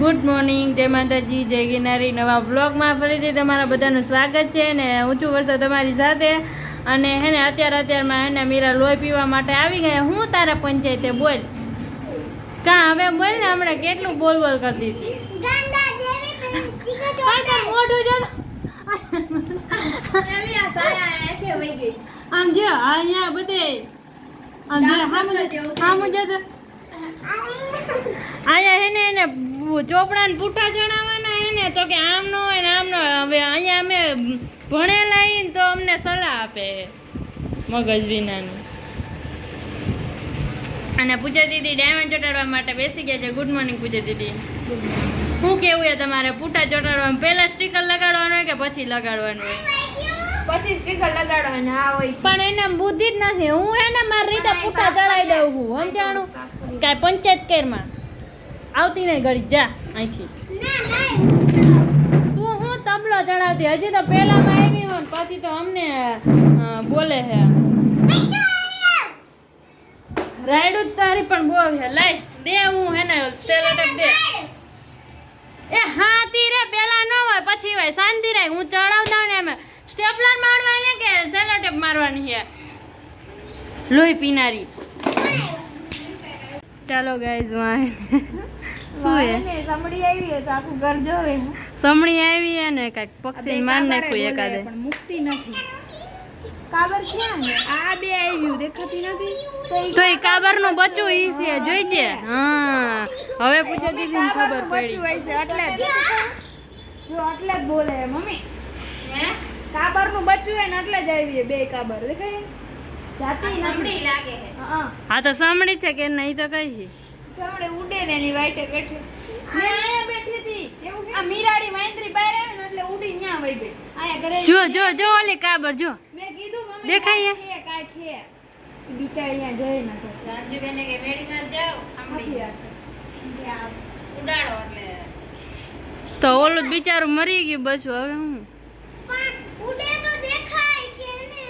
Good morning, જય માતાજી, જય ગિરનારી. નવા વ્લોગમાં ફરીથી તમારા બધાનું સ્વાગત છે ને હું છું વર્ષો તમારી સાથે. અને હે ને અત્યારમાં હે ને મીરા લોહી પીવા માટે આવી ગયા. હું તારા પંચાયતે બોલ કાં હવે બોલ ને, હમણાં કેટલું બોલ કરતી હતી. મોઢું જો આમ જો અહીંયા બધે આમ જો આમ જતો અહીંયા હે ને એને ચોપડા ને પૂઠા ચડાવવાના હે ને, તો કે આમ ન હોય ને આમ ન હોય. હવે અહીંયા અમે ભણેલા ને તો અમને સલાહ આપે મગજ વિનાની. અને પૂજા દીદી ડાયમંડ ચોટાડવા માટે બેસી ગયા છે. ગુડ મોર્નિંગ પૂજા દીદી. શું કેવું છે તમારે પૂઠા ચોટાડવામાં? પહેલા સ્ટીકર લગાડવાનું હોય કે પછી લગાડવાનું હોય? પછી સ્ટીકર લગાડવાનું હોય, પણ એને બુદ્ધિ જ નથી. હું એને મારી રીતે પૂઠા ચડાવી દઉં છું, સમજાણું? કાંઈ પંચાયત કેરમાં આવતી નહીં ઘડી જા અહીંથી. તું હું તબલો ચડાવતી? હજી તો પહેલામાં આવી હોય ને પછી તો અમને બોલે છે. રાયડું જ તારી પણ બહુ છે. લાઈ દે, હું હે ને સ્ટેલેટક દે. એ હા તીરે પેલા ન હોય પછી હોય, શાંતિ રાખ. હું ચડાવતા ને એમ સ્ટેપલર મારવાની કે સેલોટેપ મારવાની છે લોહી પીનારી. ચાલો ગાઈઝ, વાહ શું હે સમડી આવી તો આખું ઘર જોવે. સમણી આવી હે ને કાંઈક પક્ષી માર નાખ્યું એકાદે, પણ મુક્તિ નથી. કાબર ક્યાં છે? આ બે આવ્યું દેખાતી નથી તો એ કાબરનું બચ્ચું ઈ છે, જોઈ છે. હા હવે પૂજા દીદી ખબર બચ્ચું પડી. હોય છે એટલે જો એટલે જ બોલે મમ્મી. હે કાબરનું બચ્ચું હોય ને એટલે જ આવી બે કાબર દેખાય. જાતી સમડી લાગે છે. હા તો સમડી છે કે નહીં તો કઈ છે. સમડે ઉડે ને એની વાઈટે બેઠી. મેં અહીંયા બેઠી હતી. એવું આ મીરાડી વાંદરી બહાર આવી ને એટલે ઉડી ન્યા વઈ ગઈ. આયા ઘરે જો જો જો ઓલી કાબર જો મેં કીધું મમ્મી દેખાય છે કાઈ છે. બિચારી અહીંયા જઈ ન તો રાંજુબેને કે મેડીમાં જાવ સમડી ઉડાડો એટલે તો ઓલું બિચારું મરી ગયું બચ્ચું. હવે હું ઉડે તો દેખાય કે ને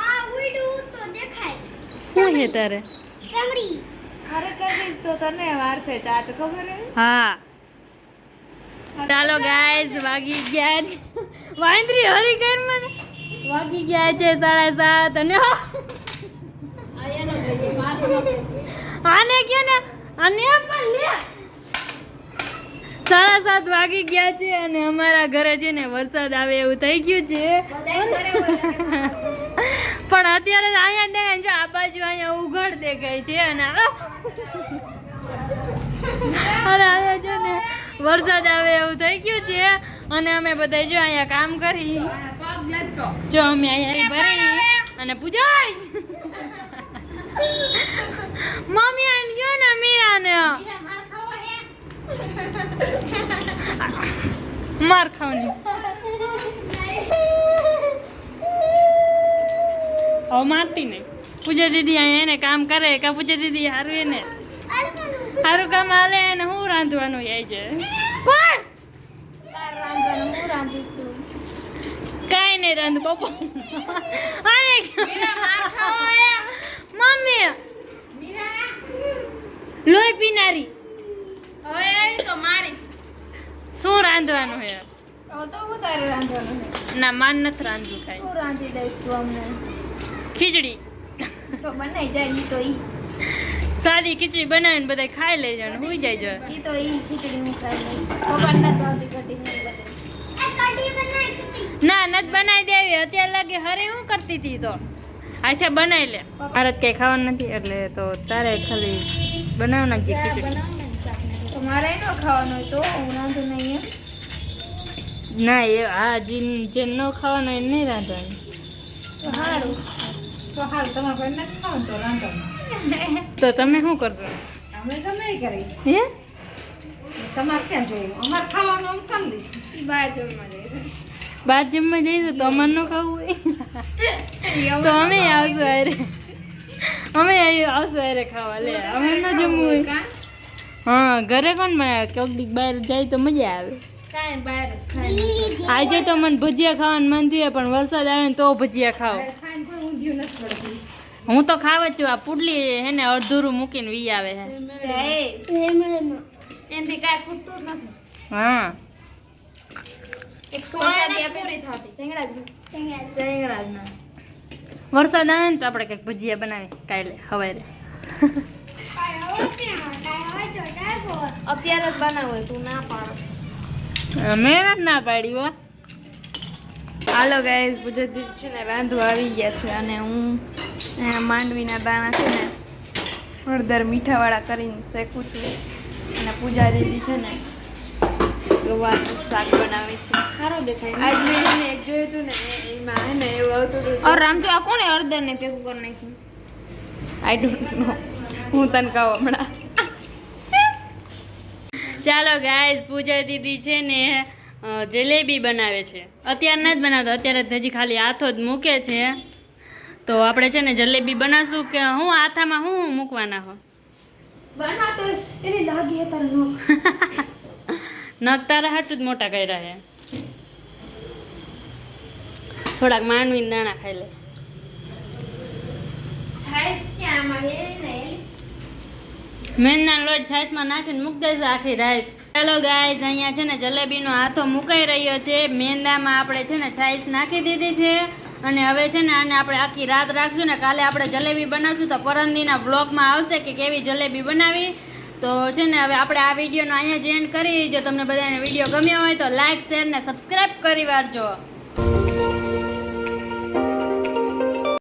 આ ઉડ્યું તો દેખાય. શું છે તારે? સમડી અરે કહીશ તો તને વારસે ચાચ ખબર હે. હા ચાલો ગાઈઝ, વાગી ગયા છે વાંદરી હરી ગઈ મને. વાગી ગયા છે 7:30 અને આયાનો લઈએ મારું આને કયો ને આને પણ લે. 7:30 વાગી ગયા છે અને અમારા ઘરે છે ને વરસાદ આવે એવું થઈ ગયું છે. પણ અત્યારે અહીંયા દેખાય છે, આ બાજુ અહીંયા ઉઘડ દેખાય છે અને અહીંયા છે ને વરસાદ આવે એવું થઈ ગયું છે. અને અમે બધા જો અહીંયા કામ કરી, જો અમે અહીંયા ભરી અને પૂજાય મમ્મી આને ગયો ને મીરાને માર ખાવાની. હવે મારતી નહીં. પૂજા દીદી અહીંયા એને કામ કરે કે પૂજા દીદી સારું એને સારું કામ હાલે ને હું રાંધવાનું જાય છે. પણ હું રાંધીશ તું કાંઈ નહીં રાંધું પપ્પા. મમ્મી લોહી પીનારી હવે આવી તો મારીશ. શું રાંધવાનું છે? તો હું તારે રાંધવાનું છે. ના માન નથી રાંધવું. કાંઈ હું રાંધી દઈશ તું અમને. ખીચડી તો બનાઈ જાય ઈ તો ઈ. સાદી ખીચડી બનાવીને બધા ખાઈ લેજો ને સુઈ જાય જો. ઈ તો ઈ ખીચડી હું ખાઈ લઈશ. પપ્પાને નથી ભાવતી કઢી નહીં બને. કઢી બનાવી ખીચડી ના નથી બનાવી દેવી. અત્યારે લાગે હરે શું કરતી હતી તો આછા બનાવી લે. મારે કઈ ખાવાનું નથી એટલે તો તારે ખાલી બનાવ નાખજે ખીચડી. તો મારે ન ખાવાનું હોય તો હું રાંધું નહીં એમ. ના એ હા જે ન ખાવાનું હોય નહીં રાંધવાનું. તો સારું. તો હાલ તમારે કોઈ નથી ખાવાનું તો રાંધો. તો તમે શું કરશો? અમે ગમે એ કરી. હે તમારે ક્યાં જોયું? અમારે ખાવાનું આમ કરી લઈશું. બહાર જમવા જઈશું. બહાર જમવા જઈશું તો અમારે ન ખાવું હોય તો અમે આવશું અરે આવશું અરે ખાવા. લે અમે ન જમવું હોય. હા ઘરે કોણ બનાવે? કોક દી બહાર જાય તો મજા આવે. કાંઈ બહાર ખાઈ આજે તો મને ભજીયા ખાવાનું મન થયું પણ વરસાદ આવે ને તો ભજીયા ખાવ. ખાઈને કોઈ ઊંધિયું નથી પડતું. હું તો ખાવ જ છું. આ પુડલી હેને અડધુરું મૂકીને વી આવે છે. એનાથી કાંઈ ખૂટતું જ નથી. હા એક સોળાની પૂરી થતી ચેંગડા જ ના વરસાદ આવે ને તો આપણે કંઈક ભજીયા બનાવી કાલે સવારે અત્યારે જ બનાવો તું ના પાડો મેં જ ના પાડી હો હાલો ગાઈઝ ગુજરાતી છે ને રાંધવા આવી ગયા છે અને હું માંડવીના દાણા છે ને હળદર મીઠાવાળા કરીને શેકું છું અને પૂજા દીદી છે ને ગવારનું શાક બનાવે છે સારો દેખાય આજ મેં એને એક જોયું હતું ને એમાં હે ને એવું આવતું હતું और रामजो आ कौन है हरदर ने पेकू कर नाखी આઈ ડોન્ટ નો હું તને કહું હમણાં ચાલો ગાઈઝ પૂજા દીદી છે ને જલેબી બનાવે છે અત્યારે નથી બનાવતો અત્યારે તો હજી ખાલી હાથો જ મૂકે છે તો આપણે છે ને જલેબી બનાવશું કે હું હાથામાં હું મૂકવાના હો बना तो एने लागी है तार नो નખ તારા હાટું જ મોટા કર્યા છે થોડાક માંડવીના દાણા ખાઈ લે छाय क्या मारे ने મેંદાનો લોટ છાશમાં નાખીને મૂકી દઈશું આખી રાત ચાલો ગાઈઝ અહીંયા છે ને જલેબીનો હાથો મુકાઈ રહ્યો છે મેંદામાં આપણે છે ને છાશ નાખી દીધી છે અને હવે છે ને આને આપણે આખી રાત રાખશું ને કાલે આપણે જલેબી બનાવશું તો પરમદીના બ્લોગમાં આવશે કે કેવી જલેબી બનાવી તો છે ને હવે આપણે આ વિડીયોનો અહીંયા જ એન્ડ કરી જો તમને બધાને વિડીયો ગમ્યો હોય તો લાઈક શેર ને સબસ્ક્રાઈબ કરી વાળજો